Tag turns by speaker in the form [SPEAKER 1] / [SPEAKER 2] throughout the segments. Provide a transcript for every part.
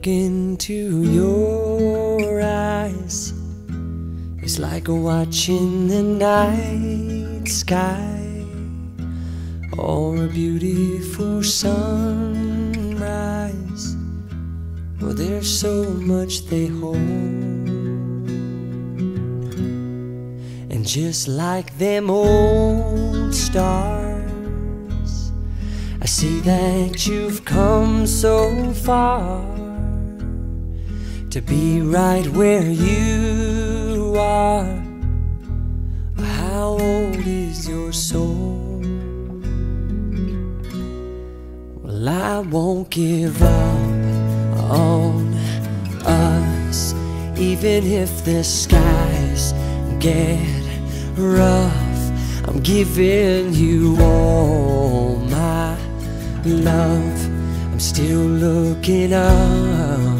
[SPEAKER 1] look into your eyes, it's like watching the night sky or a beautiful sunrise. Well, there's so much they hold, and just like them old stars, I see that you've come so far to be right where you are. How old is your soul? Well, I won't give up on us, even if the skies get rough. I'm giving you all my love. I'm still looking up,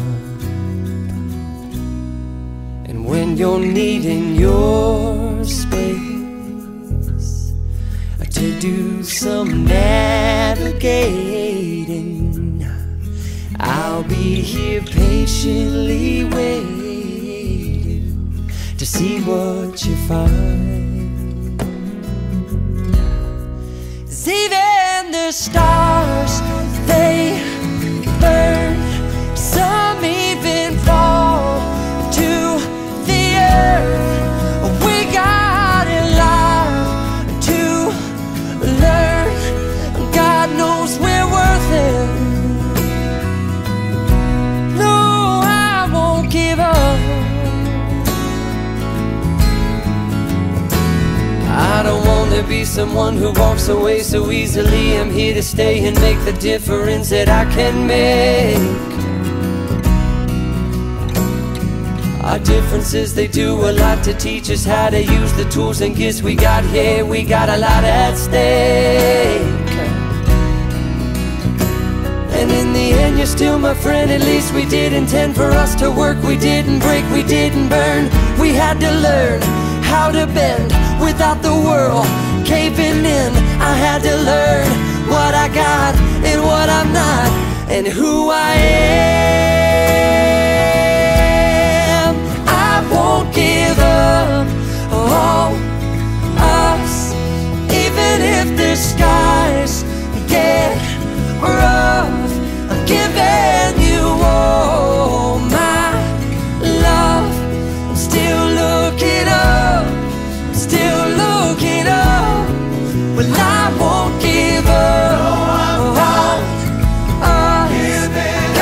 [SPEAKER 1] and when you're needing your space to do some navigating, I'll be here patiently waiting to see what you find. 'Cause even the stars, they burn, some even fall to the earth. We got a lot to learn. God knows we're worth it. No, I won't give up. I don't want to be someone who walks away so easily. I'm here to stay and make the difference that I can make. Our differences, they do a lot to teach us how to use the tools and gifts we got here. We got a lot at stake, and in the end you're still my friend. At least we did intend for us to work. We didn't break, we didn't burn. We had to learn how to bend without the world caving in. I had to learn what I got and what I'm not, and who I am. I won't give up on us, even if the skies get rough. I'm giving you all my love. I'm still looking up, still looking up. Well, I won't give up.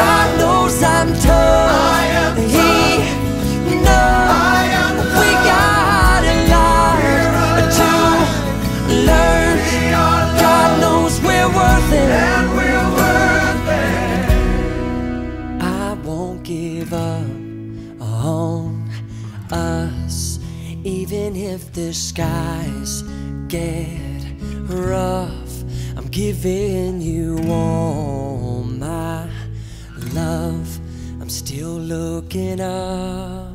[SPEAKER 1] God knows I'm tough. He knows we got a lot to learn. God knows we're worth it. I won't give up on us, even if the skies get rough. I'm giving you all my love. I'm still looking up.